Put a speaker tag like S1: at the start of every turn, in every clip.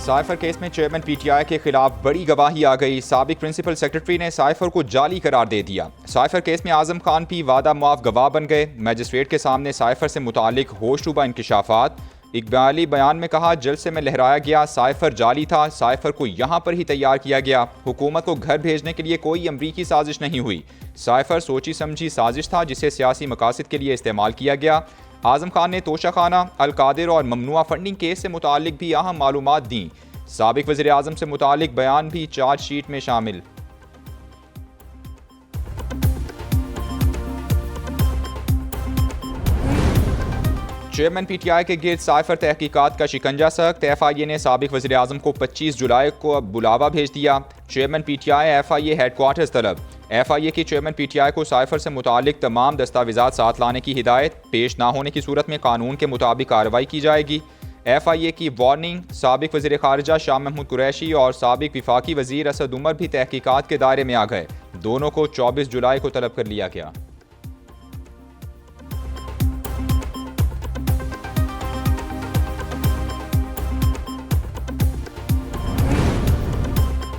S1: Cipher case में chairman PTI के खिलाफ बड़ी गवाही आ गई। साबिक प्रिंसिपल सेक्रेटरी ने साइफर को जाली करार दे दिया। साइफर केस में आजम खान भी वादा मुआफ गवाह बन गए। मजिस्ट्रेट के सामने साइफर से मुतालिक होशरुबा इंकिशाफात। इकबाली बयान में कहा, जलसे में लहराया गया साइफर जाली था, साइफर को यहाँ पर ही तैयार किया गया। हुकूमत को घर भेजने के लिए कोई अमरीकी साजिश नहीं हुई। साइफर सोची समझी साजिश था जिसे सियासी मकासद के लिए इस्तेमाल किया गया। आजम खान ने तोशाखाना, अलकादिर और ममनुआ फंडिंग केस से मुतालिक भी अहम मालूमात दी। साबिक वज़ीर आज़म से मुतालिक बयान भी चार्जशीट में शामिल। चेयरमैन पीटीआई के गिर्द साइफर तहकीकात का शिकंजा सख्त। एफआईए ने साबिक वज़ीर आज़म को 25 जुलाई को बुलावा भेज दिया। चेयरमैन पीटीआई एफआईए हेडक्वार्टर्स तलब। एफआईए की चेयरमैन पीटीआई को साइफर से मुतालिक तमाम दस्तावेजात साथ लाने की हिदायत। पेश ना होने की सूरत में कानून के मुताबिक कार्रवाई की जाएगी। एफआईए की वार्निंग। साबिक वज़ीर ख़ारिजा शाह महमूद कुरैशी और साबिक वफाकी वज़ीर असद उमर भी तहकीकात के दायरे में आ गए। दोनों को 24 जुलाई को तलब कर लिया गया।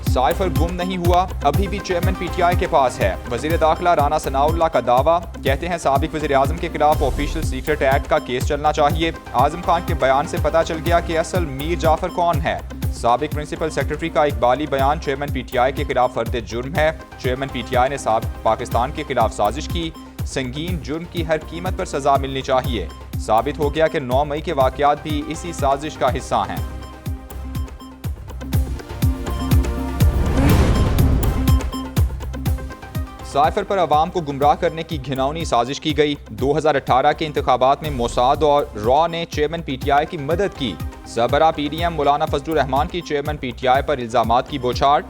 S1: साइफर गुम नहीं हुआ, अभी भी चेयरमैन पीटीआई के पास है। वज़ीर दाखिला राना सनाउल्लाह का दावा। कहते हैं साबिक वज़ीर आज़म के खिलाफ ऑफिशियल सीक्रेट एक्ट का केस चलना चाहिए। आज़म खान के बयान से पता चल गया कि असल मीर जाफर कौन है। साबिक प्रिंसिपल सेक्रेटरी का इकबाली बयान, चेयरमैन पीटीआई के खिलाफ फर्द जुर्म है। चेयरमैन पीटीआई ने पाकिस्तान के खिलाफ साजिश की। संगीन जुर्म की हर कीमत पर सजा मिलनी चाहिए। साबित हो गया कि 9 मई के वाक़यात भी इसी साजिश का हिस्सा हैं। साइफर पर अवाम को गुमराह करने की घिनौनी साजिश की गई। 2018 के इंतखाबात में मोसाद और रॉ ने चेयरमैन पीटीआई की मदद की। सरबराह पीडीएम मौलाना फजलुर रहमान की चेयरमैन पीटीआई पर इल्जामात की बौछार।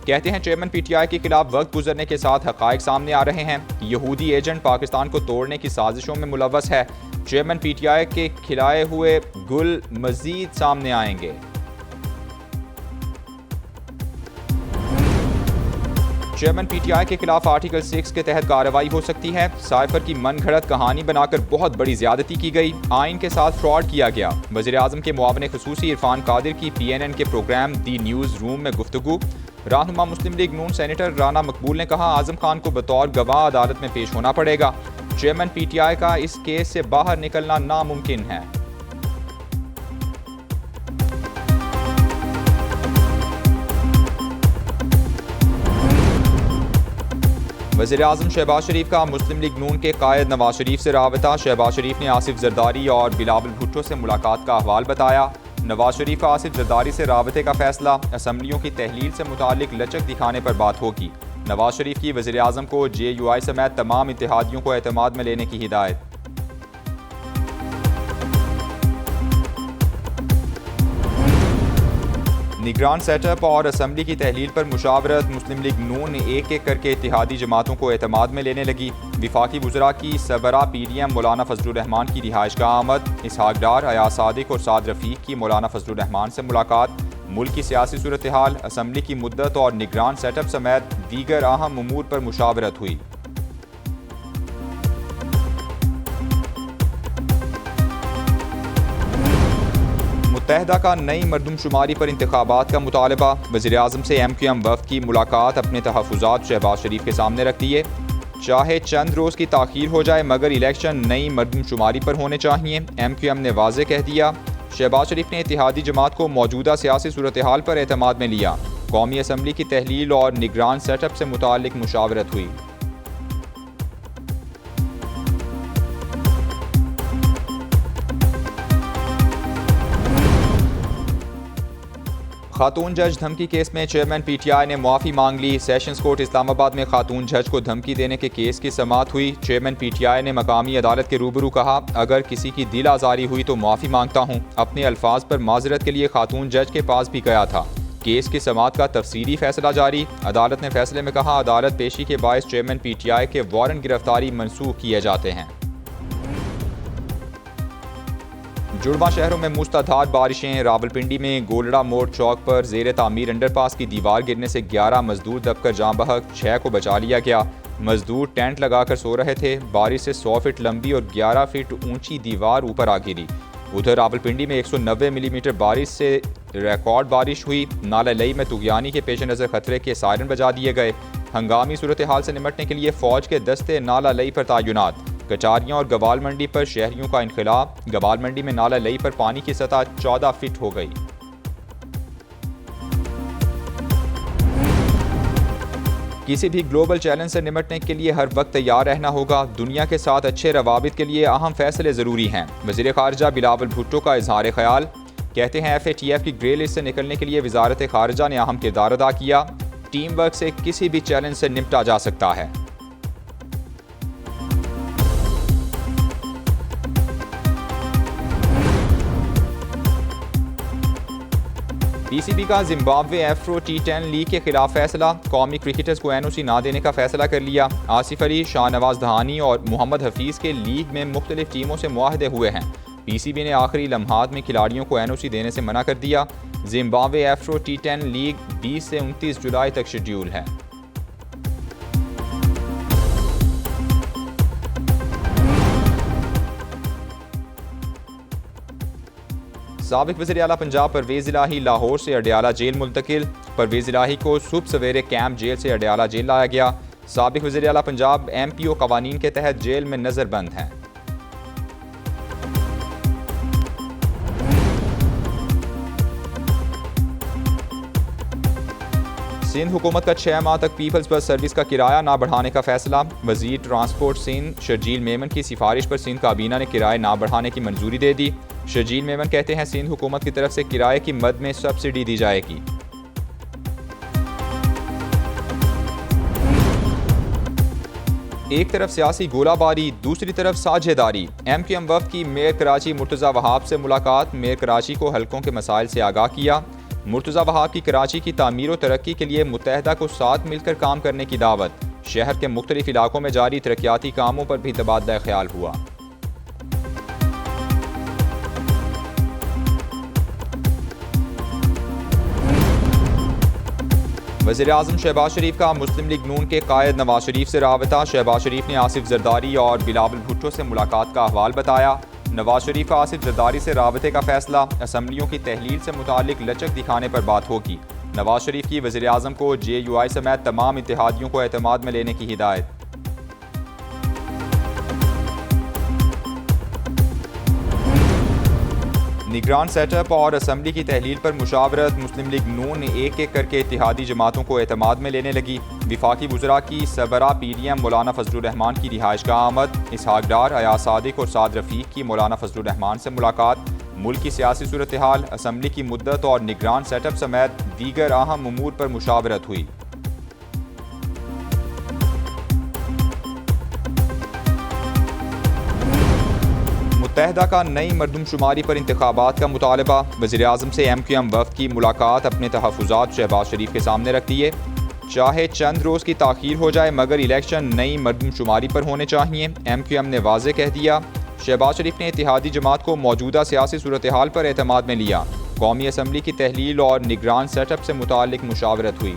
S1: कहते हैं चेयरमैन पीटीआई के खिलाफ वक्त गुजरने के साथ हकायक सामने आ रहे हैं। यहूदी एजेंट पाकिस्तान को तोड़ने की साजिशों में मुलव्वस है। चेयरमैन पीटीआई के खिलाए हुए गुल मजीद सामने आएंगे। चेयरमैन पीटीआई के खिलाफ आर्टिकल 6 के तहत कार्रवाई हो सकती है। साइफर की मन घड़त कहानी बनाकर बहुत बड़ी ज्यादती की गई। आइन के साथ फ्रॉड किया गया। वज़ीर आज़म के मुआविन खुसूसी इरफान कादिर की PNN के प्रोग्राम दी न्यूज़ रूम में गुफ्तगू। रहनुमा मुस्लिम लीग नून सेनेटर राना मकबूल ने कहा, आज़म खान को बतौर गवाह अदालत में पेश होना पड़ेगा। चेयरमैन पीटीआई का इस केस से बाहर निकलना नामुमकिन है। वज़ीर आज़म शहबाज शरीफ का मुस्लिम लीग नून के कायद नवाज शरीफ से राबता। शहबाज शरीफ ने आसिफ जरदारी और बिलावल भुट्टो से मुलाकात का अहवाल बताया। नवाज शरीफ का आसिफ जरदारी से राबते का फैसला। असम्बलियों की तहलील से मुतालिक लचक दिखाने पर बात होगी। नवाज शरीफ की वज़ीर आज़म को JUI समेत तमाम इत्तेहादियों को एतमाद में लेने की हिदायत। निगरान सेटअप और असम्बली की तहलील पर मुशावरत। मुस्लिम लीग नून एक एक करके इत्तेहादी जमातों को एतमाद में लेने लगी। विफाकी वज़रा की सरबराह PDM मौलाना फजलुर रहमान की रिहाइश का आमद। इसहाक डार, अयाज सादिक और साद रफ़ीक की मौलाना फजलुर रहमान से मुलाकात। मुल्क की सियासी सूरत हाल, असम्बली की मुद्दत और निगरान सेटअप समेत दीगर अहम उमूर पर मुशावरत हुई। मुत्तहदा का नई मरदमशुमारी पर इंतखाबात का मुतालबा। वज़ीर आज़म से MQM वफ़द की मुलाकात। अपने तहफ़्फ़ुज़ात शहबाज शरीफ के सामने रख दिए। चाहे चंद रोज़ की ताख़ीर हो जाए मगर इलेक्शन नई मरदमशुमारी पर होने चाहिए। MQM ने वाज़े कह दिया। शहबाज शरीफ ने इत्तेहादी जमात को मौजूदा सियासी सूरत हाल पर एतमाद में लिया। कौमी असम्बली की तहलील और निगरान सेटअप से मुतालिक मुशावरत हुई। खातून जज धमकी केस में चेयरमैन पीटीआई ने मुआफ़ी मांग ली। सेशंस कोर्ट इस्लामाबाद में खातून जज को धमकी देने के केस की समाअत हुई। चेयरमैन पीटीआई ने मकामी अदालत के रूबरू कहा, अगर किसी की दिल आज़ारी हुई तो मुआफ़ी मांगता हूँ। अपने अल्फाज पर माजरत के लिए खातून जज के पास भी गया था। केस की समाअत का तफसीली फैसला जारी। अदालत ने फैसले में कहा, अदालत पेशी के बायस चेयरमैन पीटीआई के वारंट गिरफ्तारी मनसूख किए जाते हैं। जुड़वा शहरों में मूसलाधार बारिशें। रावलपिंडी में गोलड़ा मोड़ चौक पर ज़ेर तामीर अंडरपास की दीवार गिरने से 11 मजदूर दबकर जाँ बहक, 6 को बचा लिया गया। मजदूर टेंट लगाकर सो रहे थे। बारिश से 100 फीट लंबी और 11 फीट ऊंची दीवार ऊपर आ गिरी। उधर रावलपिंडी में 190 मिलीमीटर बारिश से रिकॉर्ड बारिश हुई। नाला लई में तुगयानी के पेश नज़र खतरे के सायरन बजा दिए गए। हंगामी सूरत हाल से निपटने के लिए फौज के दस्ते नाला लई पर तैनात। कचारियाँ और गवाल मंडी पर शहरियों का इनखला। गवाल मंडी में नाला लई पर पानी की सतह 14 फीट हो गई। किसी भी ग्लोबल चैलेंज से निपटने के लिए हर वक्त तैयार रहना होगा। दुनिया के साथ अच्छे रवाबित के लिए अहम फैसले ज़रूरी हैं। वज़ीर ख़ारजा बिलावल भुट्टो का इजहार ख्याल। कहते हैं FATF की ग्रे लिस्ट से निकलने के लिए वज़ारत ख़ारजा ने अहम किरदार अदा किया। टीम वर्क से किसी भी चैलेंज से निपटा जा सकता है। PCB का जिम्बाब्वे Afro T10 लीग के खिलाफ फैसला। कौमी क्रिकेटर्स को NOC ना देने का फैसला कर लिया। आसिफ अली, शाहनवाज दहानी और मोहम्मद हफीज़ के लीग में मुख्तलिफ टीमों से मुआहदे हुए हैं। PCB ने आखिरी लम्हात में खिलाड़ियों को NOC देने से मना कर दिया। जिम्बाब्वे Afro T10 लीग 20 से 29 जुलाई तक शेड्यूल है। साबिक वज़ीर आला पंजाब परवेज़ इलाही लाहौर से अडयाला जेल मुंतकिल। परवेज़ इलाही को सुबह सवेरे कैंप जेल से अडयाला जेल लाया गया। साबिक वज़ीर आला पंजाब MPO कवानीन के तहत जेल में नज़रबंद हैं। सिंध हुकूमत का 6 माह तक पीपल्स बस सर्विस का किराया ना बढ़ाने का फैसला। वज़ीर ट्रांसपोर्ट सिंध शर्जील मेमन की सिफारिश पर सिंध काबीना ने किराए ना बढ़ाने की मंजूरी दे दी। शर्जील मेमन कहते हैं सिंध हुकूमत की तरफ से किराए की मद में सब्सिडी दी जाएगी। एक तरफ सियासी गोलाबारी, दूसरी तरफ साझेदारी। MQM वफ़द की मेयर कराची मुर्तज़ा वहाब से मुलाकात। मेयर कराची को हलकों के मसाइल से आगाह किया। मुर्तज़ा वहाब की कराची की तामीर और तरक्की के लिए मुत्तहदा को साथ मिलकर काम करने की दावत। शहर के मुख्तलिफ इलाकों में जारी तरक्याती कामों पर भी तबादला ख्याल हुआ। वज़ीर आज़म शहबाज शरीफ का मुस्लिम लीग नून के कायद नवाज शरीफ से राबता। शहबाज शरीफ ने आसिफ जरदारी और बिलावल भुट्टो से मुलाकात का अहवाल बताया। नवाज शरीफ का आसिफ जरदारी से राबते का फैसला। असम्बलियों की तहलील से मुतालिक लचक दिखाने पर बात होगी। नवाज शरीफ की वज़ीर आज़म को JUI समेत तमाम इत्तेहादियों को एतमाद में लेने की हिदायत। निगरान सेटअप और असम्बली की तहलील पर मुशावरत। मुस्लिम लीग नून एक एक करके इत्तेहादी जमातों को एतमाद में लेने लगी। विफाकी वज़रा की सबरा PDM मौलाना फजलुर रहमान की रिहाइश का आमद। इसहाक डार, अयाज सादिक और साद रफ़ीक की मौलाना फजलुर रहमान से मुलाकात। मुल्क की सियासी सूरत हाल, असम्बली की मुद्दत और निगरान सेटअप समेत दीगर अहम उमूर पर मुशावरत हुई। मुत्तहदा का नई मरदमशुमारी पर इंतखाबात का मुतालबा। वज़ीर आज़म से MQM वफ़द की मुलाकात। अपने तहफ़्फ़ुज़ात शहबाज शरीफ के सामने रख दिए। चाहे चंद रोज़ की ताख़ीर हो जाए मगर इलेक्शन नई मरदमशुमारी पर होने चाहिए। MQM ने वाज़े कह दिया। शहबाज शरीफ ने इत्तेहादी जमात को मौजूदा सियासी सूरत हाल पर एतमाद में लिया। कौमी असम्बली की तहलील और निगरान सेटअप से मुतालिक मुशावरत हुई।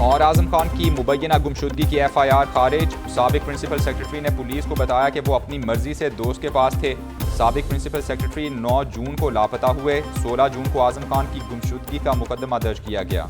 S1: और आज़म खान की मुबैना गुमशुदगी की FIR खारिज। साबिक प्रिंसिपल सेक्रेटरी ने पुलिस को बताया कि वो अपनी मर्जी से दोस्त के पास थे। साबिक प्रिंसिपल सेक्रेटरी 9 जून को लापता हुए। 16 जून को आज़म खान की गुमशुदगी का मुकदमा दर्ज किया गया।